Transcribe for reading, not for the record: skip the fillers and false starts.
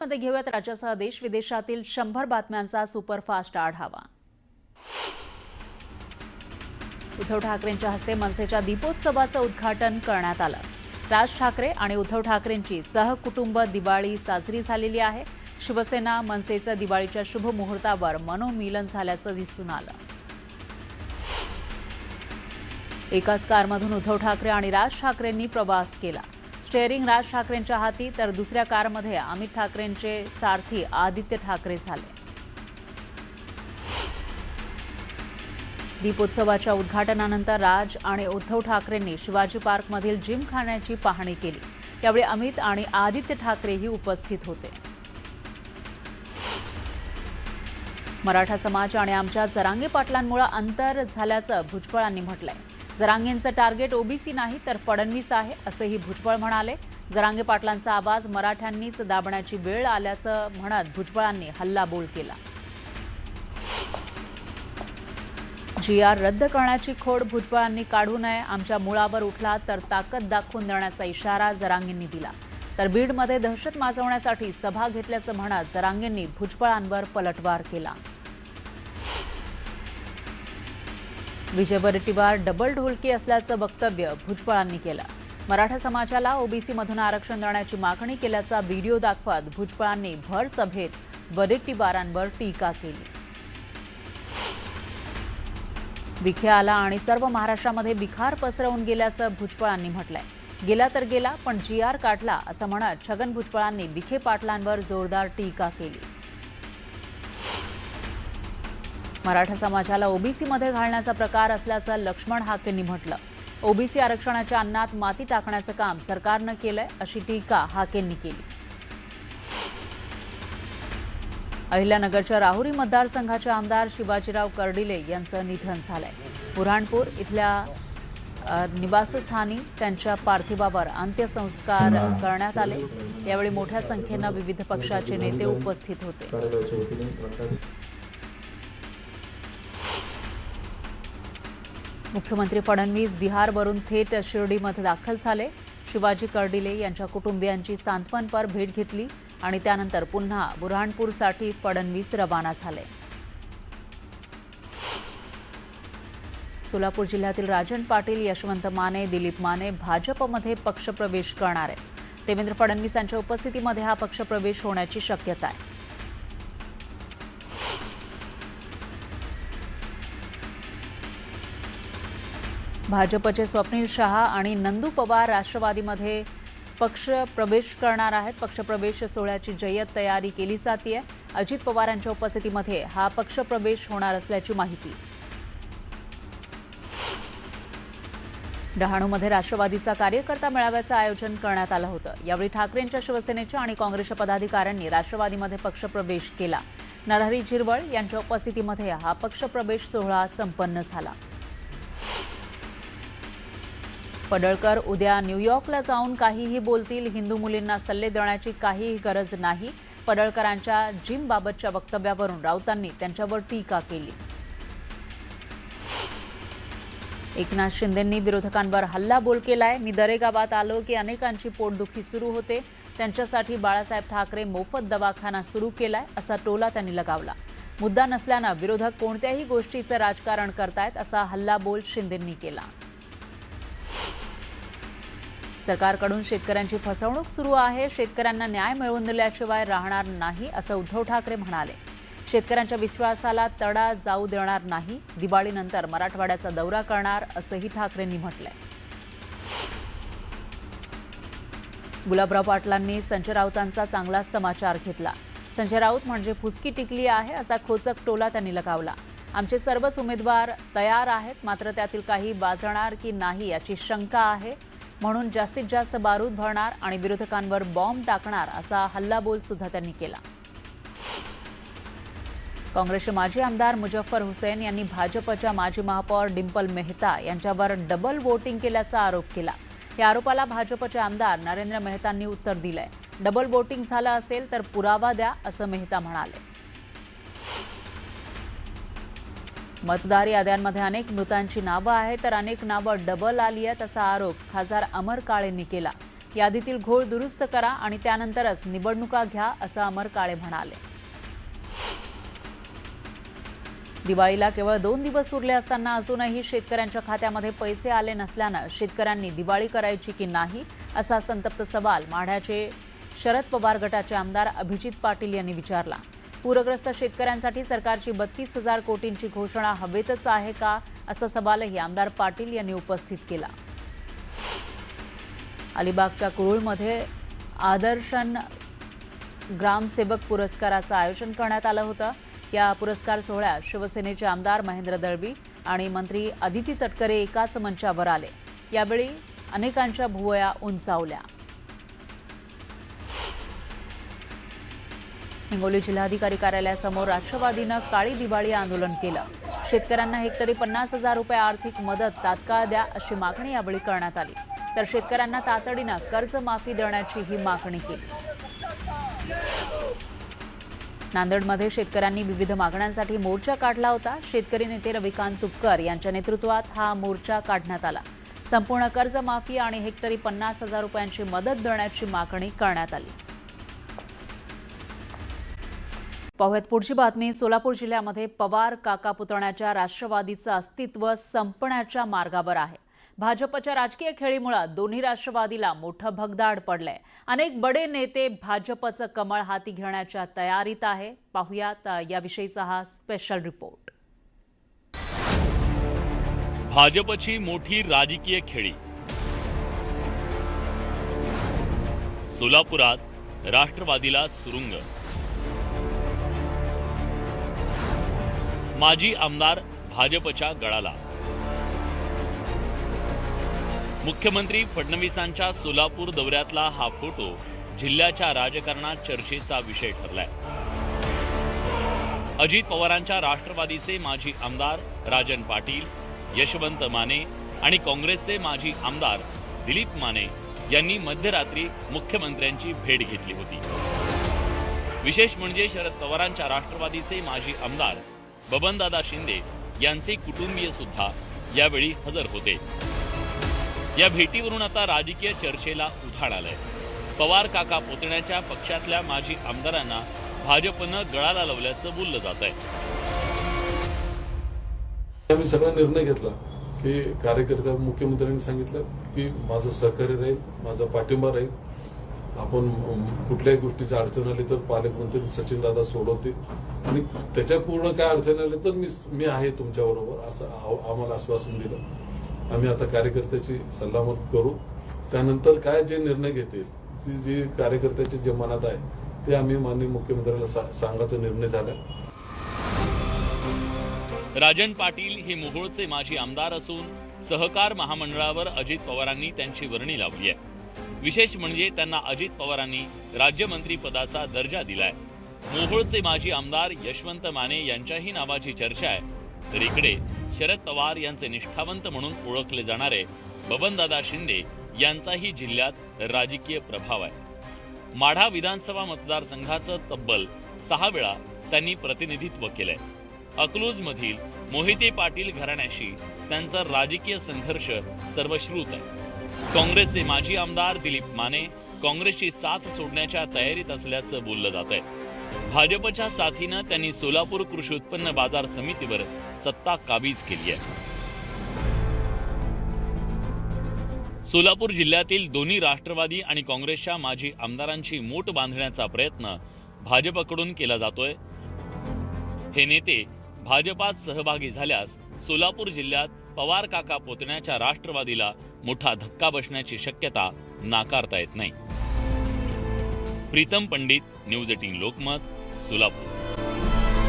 मध्ये घेऊयात राज्यासह देश विदेशातील 100 बातम्यांचा सुपरफास्ट आढावा। उद्धव ठाकरेंच्या हस्ते मनसेच्या दीपोत्सवाचं उद्घाटन करण्यात आलं। राज ठाकरे आणि उद्धव ठाकरेंची सहकुटुंब दिवाळी साजरी झालेली आहे। शिवसेना मनसेचं दिवाळीच्या शुभ मुहूर्तावर मनोमिलन झाल्याचं दिसून आलं। एकाच कारमधून उद्धव ठाकरे आणि राज ठाकरेंनी प्रवास केला। स्टेअरिंग राज ठाकरेंच्या हाती तर दुसऱ्या कारमध्ये अमित ठाकरेंचे सारथी आदित्य ठाकरे झाले। दीपोत्सवाच्या उद्घाटनानंतर राज आणि उद्धव ठाकरेंनी शिवाजी पार्कमधील जिमखान्याची पाहणी केली। यावेळी अमित आणि आदित्य ठाकरेही उपस्थित होते। मराठा समाज आणि आमच्या जरांगे पाटलांमुळे अंतर झाल्याचं भुजबळांनी म्हटलंय। जरांगेंचं टार्गेट ओबीसी नाही तर फडणवीस आहे असंही भुजबळ म्हणाले। जरांगे पाटलांचा आवाज मराठ्यांनीच दाबण्याची वेळ आल्याचं म्हणत भुजबळांनी हल्लाबोल केला। जीआर रद्द करण्याची खोड भुजबळांनी काढू नये। आमच्या मुळावर उठला तर ताकद दाखवून देण्याचा इशारा जरांगेंनी दिला। तर बीडमध्ये दहशत माजवण्यासाठी सभा घेतल्याचं म्हणत जरांगेंनी भुजबळांवर पलटवार केला। विजय वडेट्टीवार डबल ढोलकी असल्याचं वक्तव्य भुजबळांनी केलं। मराठा समाजाला ओबीसीमधून आरक्षण देण्याची मागणी केल्याचा व्हिडिओ दाखवत भुजबळांनी भर सभेत वडेट्टीवारांवर टीका केली। विखे आला आणि सर्व महाराष्ट्रामध्ये विखार पसरवून गेल्याचं भुजबळांनी म्हटलंय। गेला तर गेला पण जीआर काढला असं म्हणत छगन भुजबळांनी विखे पाटलांवर जोरदार टीका केली। मराठा समाजाला ओबीसीमध्ये घालण्याचा प्रकार असल्याचं लक्ष्मण हाकेंनी म्हटलं। ओबीसी आरक्षणाच्या अन्नात माती टाकण्याचं काम सरकारनं केलंय अशी टीका हाकेंनी केली। अहिल्यानगरच्या राहुरी मतदारसंघाचे आमदार शिवाजीराव कर्डिले यांचं निधन झालंय। बुऱ्हाणपूर इथल्या निवासस्थानी त्यांच्या पार्थिवावर अंत्यसंस्कार करण्यात आले। यावेळी मोठ्या संख्येनं विविध पक्षाचे नेते उपस्थित होते। मुख्यमंत्री फडणवीस बिहारवरून थेट शिर्डीमध्ये दाखल झाले। शिवाजी कर्डिले यांच्या कुटुंबियांची सांत्वनपर भेट घेतली आणि त्यानंतर पुन्हा बुऱ्हाणपूरसाठी फडणवीस रवाना झाले। सोलापूर जिल्ह्यातील राजन पाटील, यशवंत माने, दिलीप माने भाजपमध्ये पक्षप्रवेश करणार आहेत। देवेंद्र फडणवीस यांच्या उपस्थितीमध्ये हा पक्षप्रवेश होण्याची शक्यता आहे। भाजपचे स्वप्नील शहा आणि नंदू पवार राष्ट्रवादीमध्ये पक्षप्रवेश करणार आहेत। पक्षप्रवेश सोहळ्याची जय्यत तयारी केली जातेय। अजित पवार यांच्या उपस्थितीमध्ये हा पक्षप्रवेश होणार असल्याची माहिती। डहाणूमध्ये राष्ट्रवादीचा कार्यकर्ता मेळाव्याचं आयोजन करण्यात आलं होतं। यावेळी ठाकरेंच्या शिवसेनेच्या आणि काँग्रेसच्या पदाधिकाऱ्यांनी राष्ट्रवादीमध्ये पक्षप्रवेश केला। नरहरी झिरवळ यांच्या उपस्थितीमध्ये हा पक्षप्रवेश सोहळा संपन्न झाला। पडळकर उद्या न्यूयॉर्कला जाऊन काहीही बोलतील। हिंदू मुलींना सल्ले देण्याची काहीही गरज नाही। पडळकरांच्या जिमबाबतच्या वक्तव्यावरून राऊतांनी त्यांच्यावर टीका केली। एकनाथ शिंदेंनी विरोधकांवर हल्लाबोल केलाय। मी दरेगावात आलो की अनेकांची पोटदुखी सुरू होते। त्यांच्यासाठी बाळासाहेब ठाकरे मोफत दवाखाना सुरू केलाय असा टोला त्यांनी लगावला। मुद्दा नसल्यानं विरोधक कोणत्याही गोष्टीचं राजकारण करतायत असा हल्लाबोल शिंदेंनी केला। सरकारकडून शेतकऱ्यांची फसवणूक सुरू आहे। शेतकऱ्यांना न्याय मिळवून दिल्याशिवाय राहणार नाही असं उद्धव ठाकरे म्हणाले। शेतकऱ्यांच्या विश्वासाला तडा जाऊ देणार नाही। दिवाळीनंतर मराठवाड्याचा दौरा करणार असंही ठाकरेंनी म्हटलंय। गुलाबराव पाटलांनी संजय राऊतांचा चांगला समाचार घेतला। संजय राऊत म्हणजे फुसकी टिकली आहे असा खोचक टोला त्यांनी लगावला। आमचे सर्वच उमेदवार तयार आहेत, मात्र त्यातील काही बाजणार की नाही याची शंका आहे, म्हणून जास्तीत जास्त बारूद भरणार आणि विरोधकांवर बॉम्ब टाकणार असा हल्लाबोल सुद्धा त्यांनी केला। काँग्रेसचे माजी आमदार मुजफ्फर हुसैन यांनी भाजपच्या माजी महापौर डिंपल मेहता यांच्यावर डबल वोटिंग केल्याचा आरोप केला। या आरोपाला भाजपचे आमदार नरेंद्र मेहतांनी उत्तर दिलंय। डबल वोटिंग झालं असेल तर पुरावा द्या असं मेहता म्हणाले। मतदार याद्यांमध्ये अनेक मृतांची नावं आहेत तर अनेक नावं डबल आली आहेत असा आरोप खासदार अमर काळेंनी केला। यादीतील घोळ दुरुस्त करा आणि त्यानंतरच निवडणुका घ्या, असं अमर काळे म्हणाले. दिवाळीला केवळ 2 दिवस उरले असताना अजूनही शेतकऱ्यांच्या खात्यामध्ये पैसे आले नसल्यानं शेतकऱ्यांनी दिवाळी करायची की नाही, असा संतप्त सवाल माढ्याचे शरद पवार गटाचे आमदार अभिजित पाटील यांनी विचारला. पूरग्रस्त शेतकऱ्यांसाठी सरकारची 32,000 कोटींची घोषणा हवेतच आहे का, असा सवालही आमदार पाटील यांनी उपस्थित केला. अलिबागच्या कुरुळमध्ये आदर्शन ग्रामसेवक पुरस्काराचं आयोजन करण्यात आलं होतं. या पुरस्कार सोहळ्यात शिवसेनेचे आमदार महेंद्र दळवी आणि मंत्री अदिती तटकरे एकाच मंचावर आले. यावेळी अनेकांच्या भुवया उंचावल्या. हिंगोली जिल्हाधिकारी कार्यालयासमोर राष्ट्रवादीनं काळी दिवाळी आंदोलन केलं. शेतकऱ्यांना हेक्टरी 50,000 रुपये आर्थिक मदत तात्काळ द्या, अशी मागणी यावेळी करण्यात आली. तर शेतकऱ्यांना तातडीनं कर्जमाफी देण्याची ही मागणी केली. नांदेडमध्ये शेतकऱ्यांनी विविध मागण्यांसाठी मोर्चा काढला होता. शेतकरी नेते रविकांत तुपकर यांच्या नेतृत्वात हा मोर्चा काढण्यात आला. संपूर्ण कर्जमाफी आणि हेक्टरी 50,000 रुपयांची मदत देण्याची मागणी करण्यात आली. पाहुयात पुढची बातमी. सोलापूर जिल्ह्यामध्ये पवार काका पुतण्याच्या राष्ट्रवादीचं अस्तित्व संपण्याच्या मार्गावर आहे. भाजपच्या राजकीय खेळीमुळे दोन्ही राष्ट्रवादीला मोठं भगदाड पडलंय. अनेक बडे नेते भाजपचं कमळ हाती घेण्याच्या तयारीत आहे. पाहुयात याविषयीचा हा स्पेशल रिपोर्ट. भाजपची मोठी राजकीय खेळी. सोलापुरात राष्ट्रवादीला सुरुंग. माजी आमदार भाजपच्या गळाला. मुख्यमंत्री फडणवीसांच्या सोलापूर दौऱ्यातला हा फोटो जिल्ह्याच्या राजकारणात चर्चेचा विषय ठरलाय. अजित पवारांच्या राष्ट्रवादीचे माजी आमदार राजन पाटील, यशवंत माने आणि काँग्रेसचे माजी आमदार दिलीप माने यांनी मध्यरात्री मुख्यमंत्र्यांची भेट घेतली होती. विशेष म्हणजे शरद पवारांच्या राष्ट्रवादीचे माजी आमदार बबनदादा शिंदे यांचे कुटुंबीय सुद्धा यावेळी हजर होते. या भेटीवरून आता राजकीय चर्चेला उधाण आलंय. पवार काका पुतण्याच्या पक्षातल्या माजी आमदारांना भाजपनं गळाला लावल्याचं बोललं जात आहे. आम्ही सगळा निर्णय घेतला की कार्यकर्ता मुख्यमंत्र्यांनी सांगितलं की माझं सहकार्य राहील, माझा पाठिंबा राहील. आपण कुठल्याही गोष्टीची अडचण आली तर पालकमंत्री सचिन दादा सोडवतील आणि त्याच्या पूर्ण काय अडचण आली तर मी आहे तुमच्याबरोबर, असं आम्हाला आश्वासन दिलं. आम्ही आता कार्यकर्त्याची सल्लामत करू. त्यानंतर काय जे निर्णय घेतील, जी कार्यकर्त्याची जे मनात आहे ते आम्ही माननीय मुख्यमंत्र्यांना सांगायचा निर्णय झाला. राजन पाटील हे मोहोळचे माजी आमदार असून सहकार महामंडळावर अजित पवारांनी त्यांची वर्णी लावली आहे. विशेष म्हणजे त्यांना अजित पवारांनी राज्यमंत्री पदाचा दर्जा दिलाय. मोहोळचे माजी आमदार यशवंत माने यांच्याही नावाची चर्चा आहे. तर इकडे शरद पवार यांचे निष्ठावंत म्हणून ओळखले जाणारे बबनदादा शिंदे यांचाही जिल्ह्यात राजकीय प्रभाव आहे. माढा विधानसभा मतदारसंघाचं तब्बल 6 वेळा त्यांनी प्रतिनिधित्व केलंय. अकलूजमधील मोहिते पाटील घराण्याशी त्यांचा राजकीय संघर्ष सर्वश्रुत आहे. काँग्रेसचे माजी आमदार दिलीप माने काँग्रेसची साथ सोडण्याच्या तयारीत असल्याचं बोललं जात आहे. भाजपच्या साथीनं त्यांनी सोलापूर कृषी उत्पन्न बाजार समितीवर सत्ता काबीज केली आहे. सोलापूर जिल्ह्यातील दोन्ही राष्ट्रवादी आणि काँग्रेसच्या माजी आमदारांची मोट बांधण्याचा प्रयत्न भाजपकडून केला जातोय. हे नेते भाजपात सहभागी झाल्यास सोलापूर जिल्ह्यात पवार काका पुतण्याच्या राष्ट्रवादीला मोठा धक्का बसण्याची शक्यता नाकारता येत नाही. प्रीतम पंडित, न्यूज 18 लोकमत, सोलापूर.